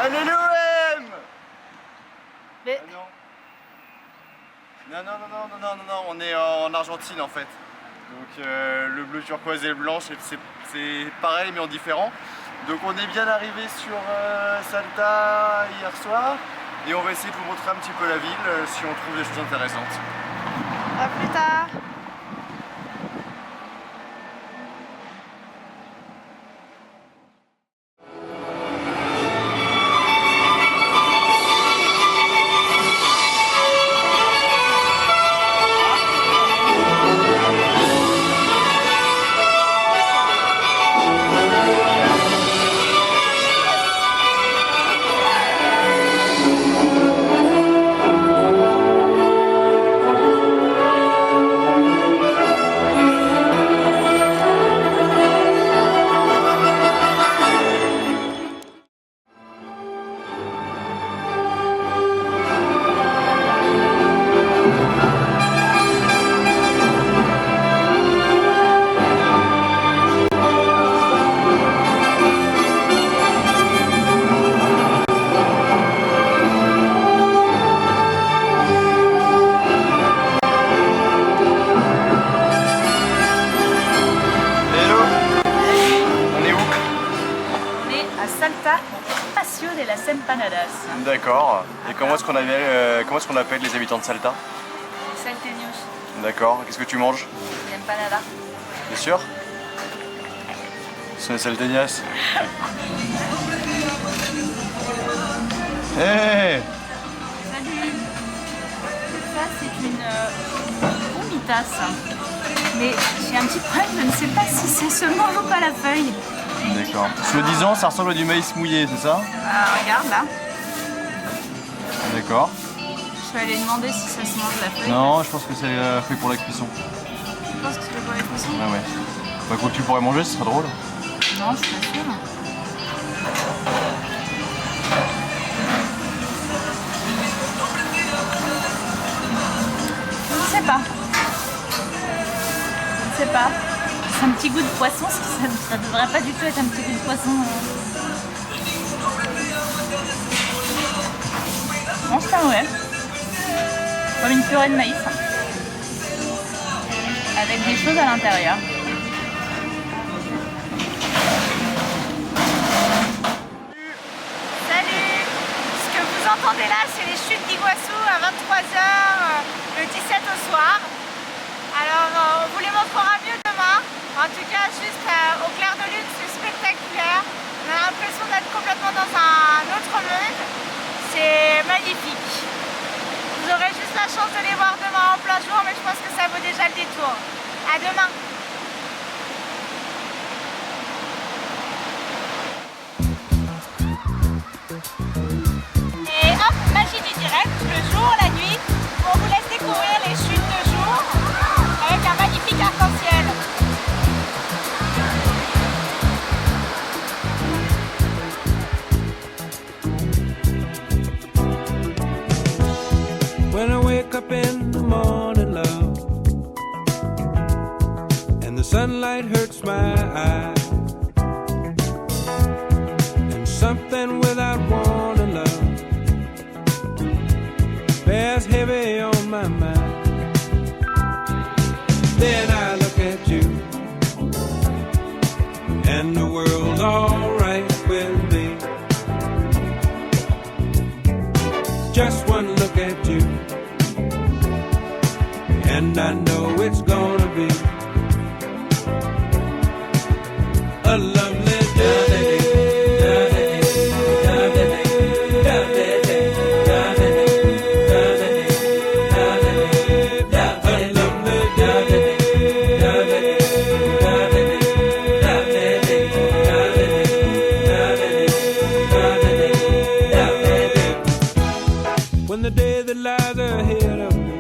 Allez l'OM! Mais... Non, on est en Argentine en fait. Donc le bleu turquoise et le blanc, c'est pareil mais en différent. Donc on est bien arrivé sur Salta hier soir et on va essayer de vous montrer un petit peu la ville si on trouve des choses intéressantes. À plus tard. Salta Paseo de las Empanadas. D'accord. Et comment est-ce qu'on appelle les habitants de Salta? Salteños. D'accord. Qu'est-ce que tu manges? Des empanadas. T'es sûr? Ce sont les salteñas. Hey! Salut. Ça c'est une gomitas. Mais j'ai un petit problème, je ne sais pas si c'est se mange ou pas la feuille. D'accord. Soi-disant, ça ressemble à du maïs mouillé, c'est ça? Regarde là. D'accord. Je vais aller demander si ça se mange la feuille. Non, je pense que c'est fait pour la cuisson. Tu penses que c'est fait pour la cuisson? Ah ouais. Bah, quoi que tu pourrais manger, ce serait drôle. Non, je suis pas sûre. Je ne sais pas. Je ne sais pas. C'est un petit goût de poisson, ça devrait pas du tout être un petit goût de poisson. Non, c'est un ouais. Comme une purée de maïs. Avec des choses à l'intérieur. Salut! Ce que vous entendez là, c'est les chutes d'Iguassou à 23h le 17 au soir. Alors, on vous les montrera mieux demain. En tout cas, juste au clair de lune, c'est spectaculaire. On a l'impression d'être complètement dans un autre monde. C'est magnifique. Vous aurez juste la chance de les voir demain en plein jour, mais je pense que ça vaut déjà le détour. À demain. Et hop, magie du direct, le jour, la nuit. On vous laisse découvrir les chutes de jour avec un magnifique arc-en-ciel. When I wake up in the morning, love, and the sunlight hurts my eyes, and something without warning, love, bears heavy on my mind. Then I look at you, and the world's alright with me. Just one look at you, and I know it's gonna be a lovely day. When the day that lies ahead of me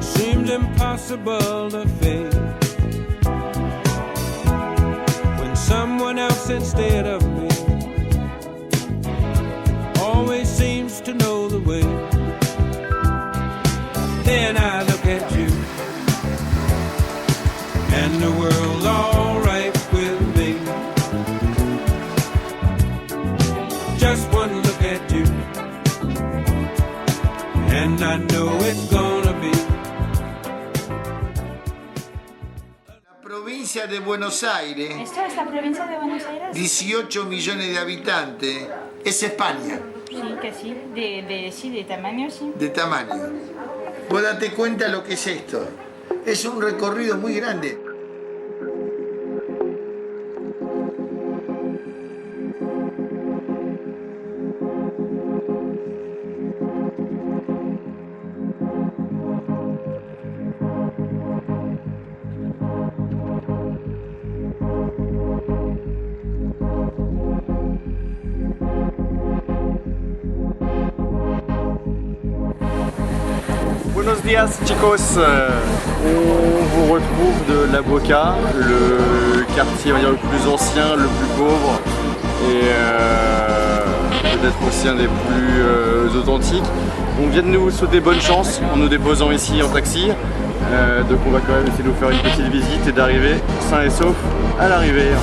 seems impossible to face, when someone else instead of me always seems to know the way, then I look at you, and the world's alright with me. and I know it's gonna be. La provincia de Buenos Aires, ¿Esto es la provincia de Buenos Aires? 18 millones de habitantes, es España, Sí, que sí. Sí, de tamaño, sí. de tamaño. Vos date cuenta lo que es esto. Es un recorrido muy grande. Buenos días chicos, on vous retrouve de La Boca, le quartier on va dire, le plus ancien, le plus pauvre et peut-être aussi un des plus authentiques. On vient de nous souhaiter bonne chance en nous déposant ici en taxi, donc on va quand même essayer de vous faire une petite visite et d'arriver sain et sauf à l'arrivée.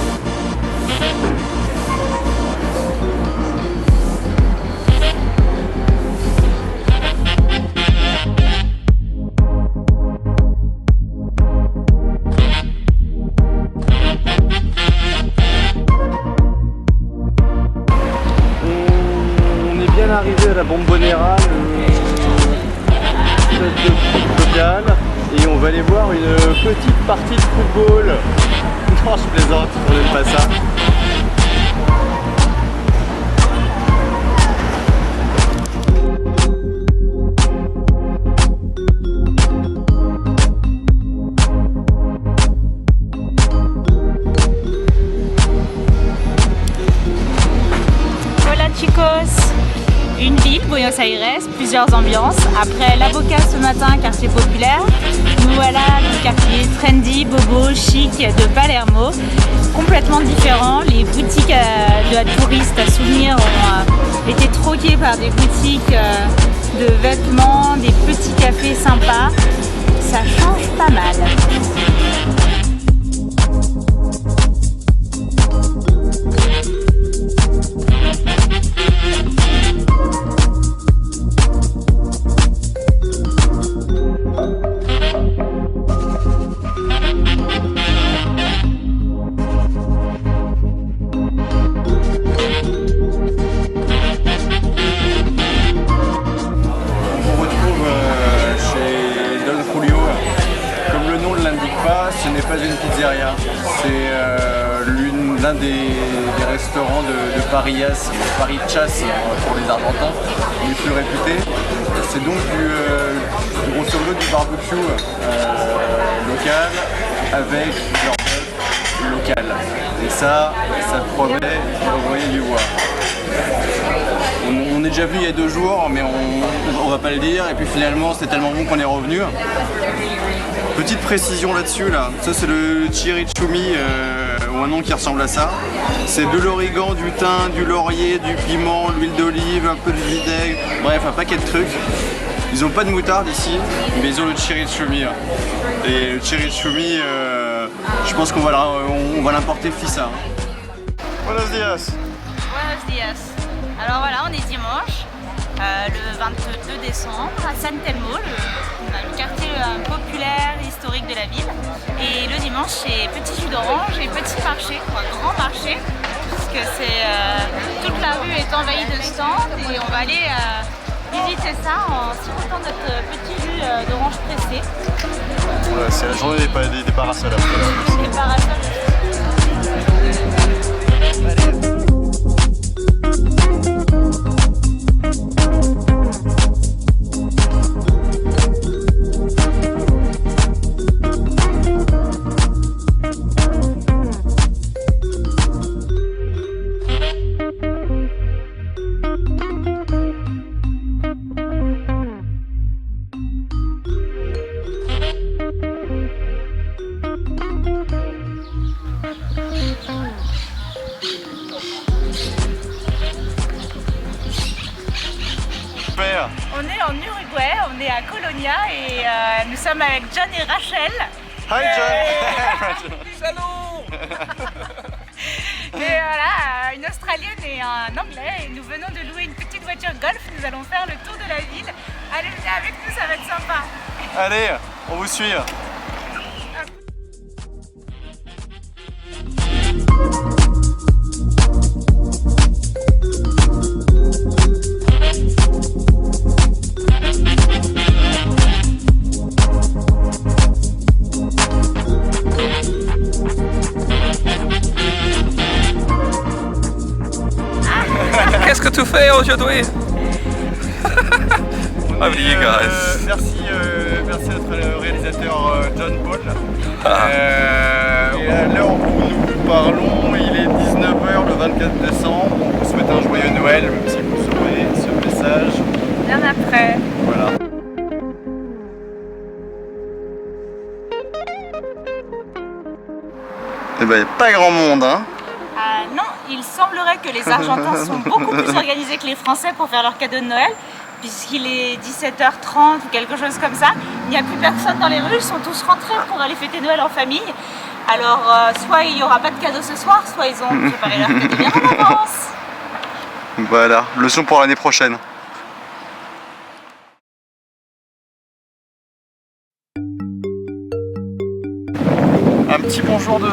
Arrivé à la Bombonera, le stade local, et on va aller voir une petite partie de football. Non, je plaisante, on n'aime pas ça. Voilà chicos, une ville, Buenos Aires, plusieurs ambiances. Après La Boca ce matin, quartier populaire, nous voilà le quartier trendy, bobo, chic de Palermo, complètement différent. Les boutiques de touristes à souvenirs ont été troquées par des boutiques de vêtements, des petits cafés sympas. Ça change pas mal. Ce n'est pas une pizzeria, c'est l'un des restaurants de Parias, Parichas pour les Argentins, les plus réputés. C'est donc grosso modo du barbecue local avec leur bœuf local. Et ça promet d'envoyer du bois. On est déjà venu il y a 2 jours, mais on va pas le dire. Et puis finalement, c'est tellement bon qu'on est revenu. Petite précision là-dessus, ça c'est le chimichurri ou un nom qui ressemble à ça. C'est de l'origan, du thym, du laurier, du piment, l'huile d'olive, un peu de vinaigre, bref un paquet de trucs. Ils ont pas de moutarde ici, mais ils ont le chimichurri. Et le chimichurri, je pense qu'on va l'importer FISA. Buenos días. Buenos días. Alors voilà, on est dimanche, le 22 décembre à San Telmo, le quartier populaire historique de la ville. Et le dimanche, c'est petit jus d'orange et petit marché, grand marché, puisque toute la rue est envahie de stands et on va aller visiter ça en sirotant notre petit jus d'orange pressé. Voilà, c'est la journée des parasols après. Des parasols. On est en Uruguay, on est à Colonia et nous sommes avec John et Rachel. Hi John. Salut. Et voilà, une Australienne et un Anglais et nous venons de louer une petite voiture golf. Nous allons faire le tour de la ville Allez, venez avec nous, ça va être sympa. Allez, on vous suit. Qu'est-ce que tu fais aujourd'hui? Merci, merci à notre réalisateur John Paul. Et à l'heure où nous parlons, il est 19h le 24 décembre. On vous souhaite un joyeux Noël, même si vous saurez ce message Bien après. Voilà. Eh ben, il n'y a pas grand monde, hein. Non, il semblerait que les Argentins sont beaucoup plus organisés que les Français pour faire leur cadeau de Noël, puisqu'il est 17h30 ou quelque chose comme ça. Il n'y a plus personne dans les rues, ils sont tous rentrés pour aller fêter Noël en famille. Alors, soit il n'y aura pas de cadeau ce soir, soit ils ont préparé leur cadeau bien en avance. Voilà, leçon pour l'année prochaine. Un petit bonjour de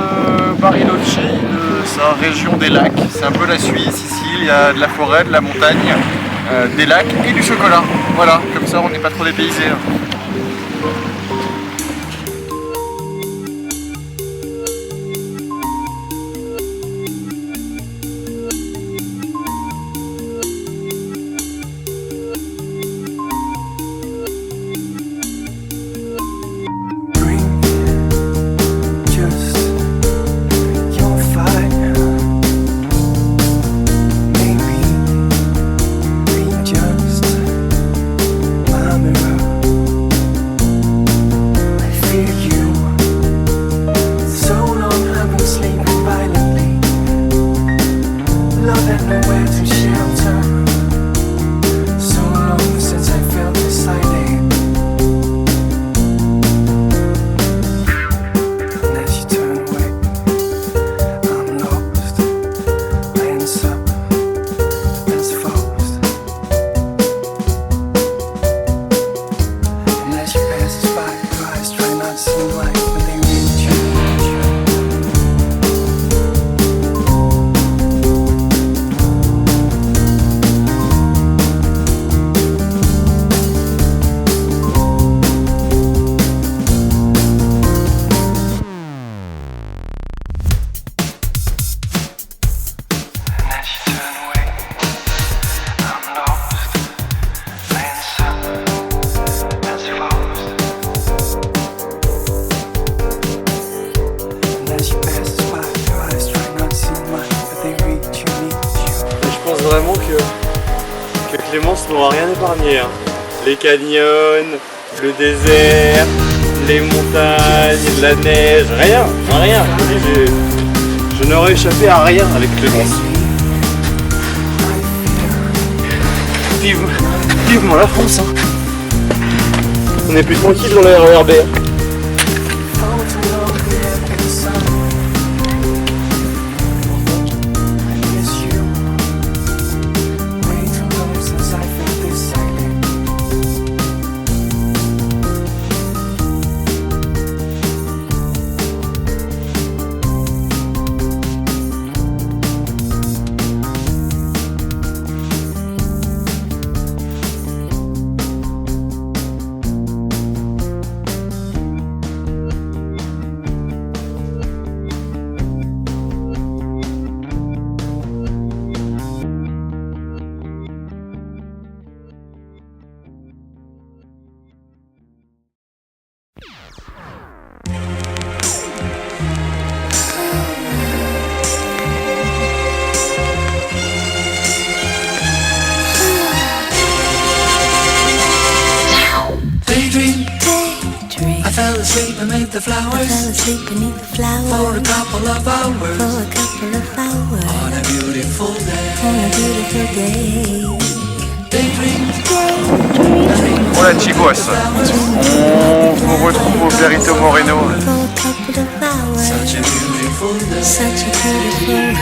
Bariloche, de sa région des lacs. C'est un peu la Suisse ici, il y a de la forêt, de la montagne, des lacs et du chocolat. Voilà, comme ça on n'est pas trop dépaysé. Vraiment que Clémence n'aura rien épargné. Hein. Les canyons, le désert, les montagnes, la neige, rien. Je n'aurais échappé à rien avec Clémence. Vivement la France. Hein. On est plus tranquille dans le RERB. fell asleep beneath the flowers. For a couple of hours. On a beautiful day. Hola chicos, on vous retrouve au Perito Moreno. such a beautiful.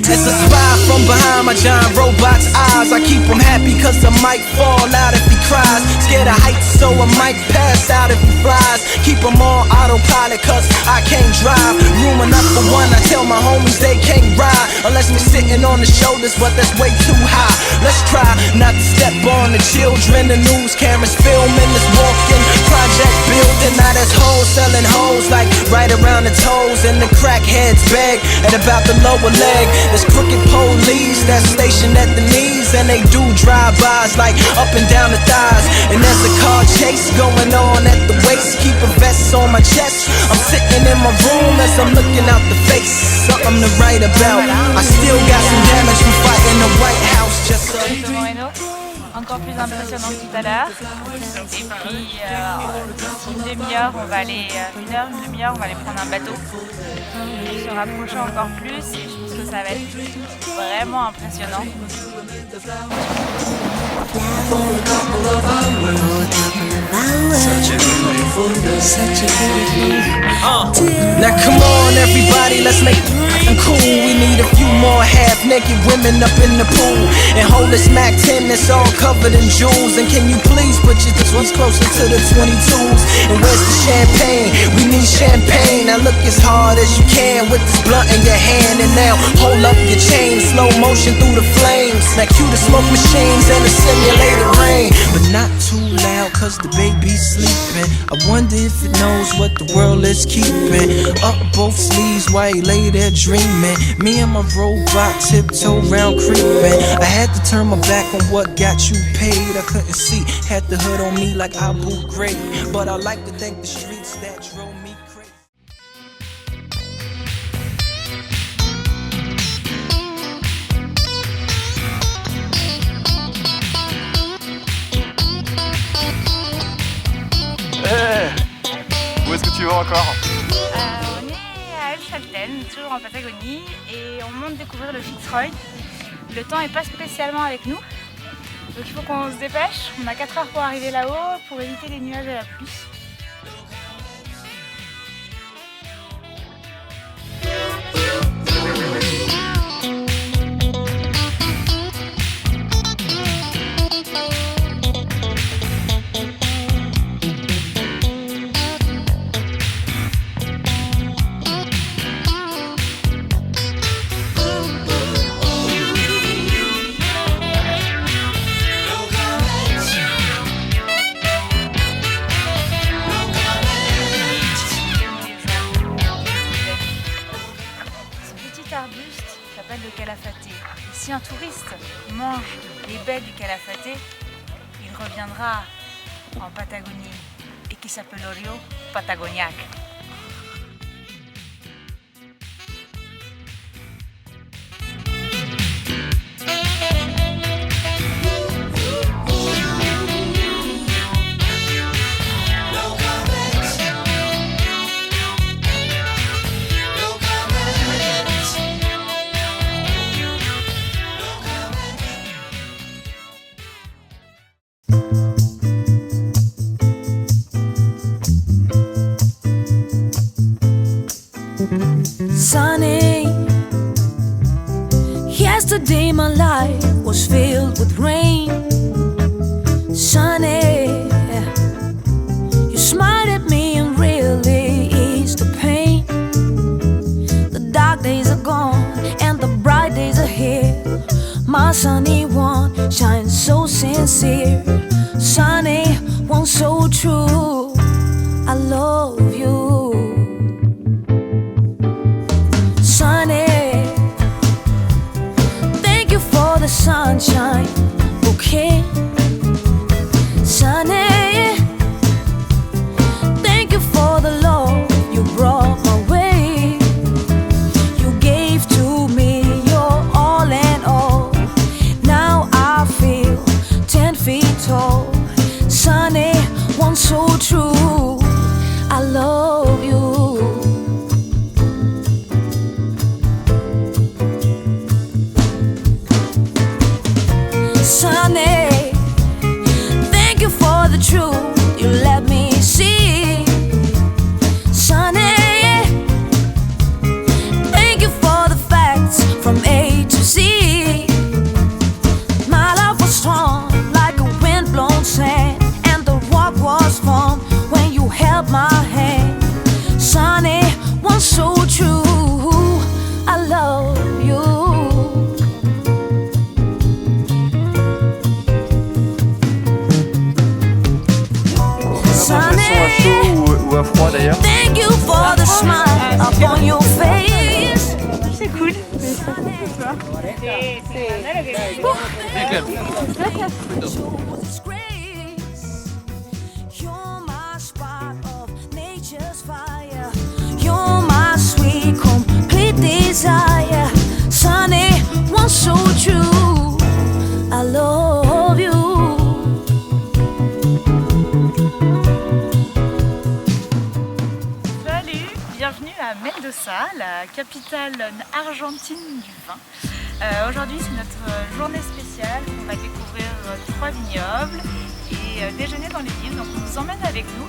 As I spy from behind my giant robot's eyes, I keep him happy cause I might fall out if he cries. Scared of heights so I might pass out if he flies. Keep him on autopilot cause I can't drive. Room enough for one, I tell my homies they can't ride unless we're sitting on the shoulders, but that's way too high. Let's try not to step on the children. The news cameras filming this walking project building. Now there's hoes selling hoes like right around the toes, and the crackheads beg at about the lower leg. There's crooked police that's stationed at the knees, and they do drive-bys like up and down the thighs. And there's a car chase going on at the waist. Keep a vest on my chest. I'm sitting in my room as I'm looking out the face. Something to write about. I still got some damage from fighting the White House. Just so. Encore plus impressionnant que tout à l'heure. Et puis une demi-heure, on va aller une demi-heure, on va aller prendre un bateau. Et se rapprocher encore plus et je pense que ça va être vraiment impressionnant. Now come on everybody, let's make it cool. We need a few more half-naked women up in the pool, and hold this Mac 10 that's all covered in jewels. And can you please put your ones closer to the 22s? And where's the champagne? We need champagne. Now look as hard as you can with this blunt in your hand, and now hold up your chain, slow motion through the flames. Now cue the smoke machines and the simulated rain, but not too loud cause the baby's sleeping. I wonder if it knows what the world is keeping. Up both sleeves while he lay there dreaming. Me and my robot tiptoe round creeping. I had to turn my back on what got you paid. I couldn't see, had the hood on me like Abu Ghraib. But I like to thank the streets that drove me crazy. Où est-ce que tu vas encore? On est à El Chalten, toujours en Patagonie, et on monte découvrir le Fitzroy. Le temps n'est pas spécialement avec nous, donc il faut qu'on se dépêche. On a 4 heures pour arriver là-haut pour éviter les nuages et la pluie. Le Calafate. Et si un touriste mange les baies du Calafate, il reviendra en Patagonie et qui s'appelle Orio Patagoniac. Sunny. Yesterday my life was filled with rain. Sunny, you smiled at me and really eased the pain. The dark days are gone and the bright days are here. My sunny one shines so sincere. Sunny one so true. I love you. Sunshine bouquet. Sunny, thank you for the love you brought my way. You gave to me your all and all. Now I feel 10 feet tall. Sunny, one so true. ¿verdad? Sí, sí. You're my spark of nature's fire. You're my sweet, complete desire. Sunny, one so true. I love you. Salut, bienvenue à Mendoza, la capitale argentine du vin. Aujourd'hui c'est notre journée spéciale, on va découvrir 3 vignobles et déjeuner dans les villes, donc on vous emmène avec nous.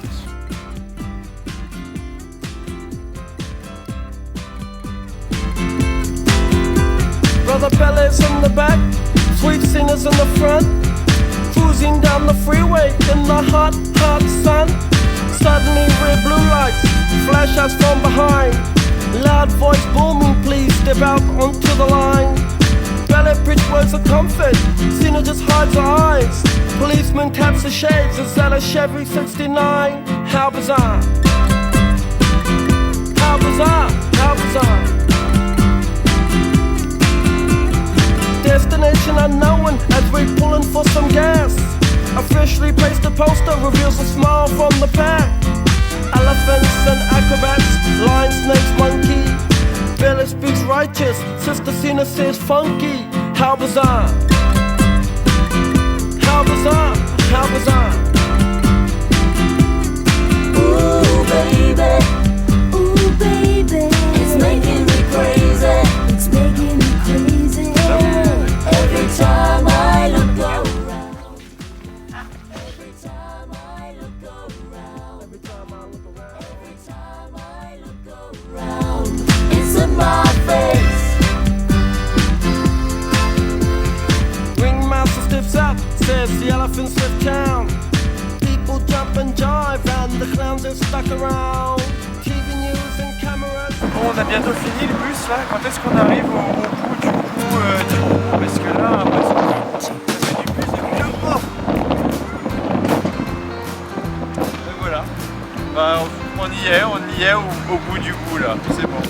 Brother Bellas in the back, sweet singers in the front, cruising down the freeway in the hot, hot sun. Suddenly red blue lights flash us from behind. Loud voice booming, please step out onto the line. Ballet bridge words of comfort, Cena just hides her eyes. Policeman taps the shades, is that a Chevy 69? How bizarre, how bizarre, how bizarre. Destination unknown as we're pulling for some gas. Officially placed a poster, reveals a smile from the pack. Elephants and acrobats, lion, snakes, monkey. Billy speaks righteous, Sister Cena says funky. How bizarre, how bizarre, how bizarre. Ooh baby, it's making me crazy. It's making me crazy. Every time I look around. Every time I look around. Every time I look around. Every time I look around. It's in my face. Ringmaster stiffs up, says the elephants lift town. People jump and jive and the clowns are stuck around. TV news and cameras. Bon, on a bientôt fini le bus là. Quand est-ce qu'on arrive au bout du coup parce que là, c'est du bus depuis le mort. Et voilà. Bah, on y est au bout du bout là. C'est bon.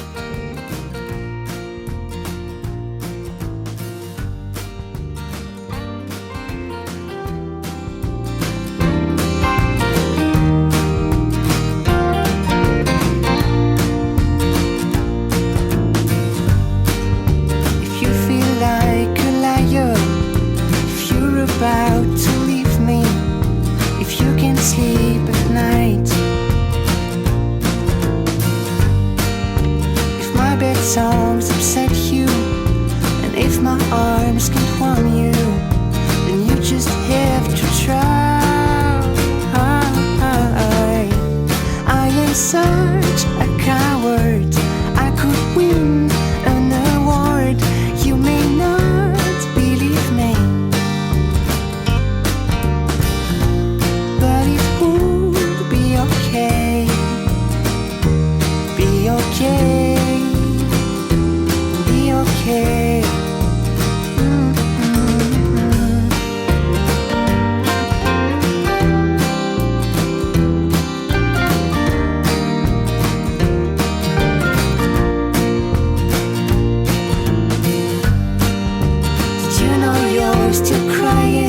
About to leave me, if you can sleep at night, if my bed songs upset you, and if my arms can't warm you, then you just have to try. I am such a coward, I could win an award. You may not believe me, be okay. Did you know you're still crying?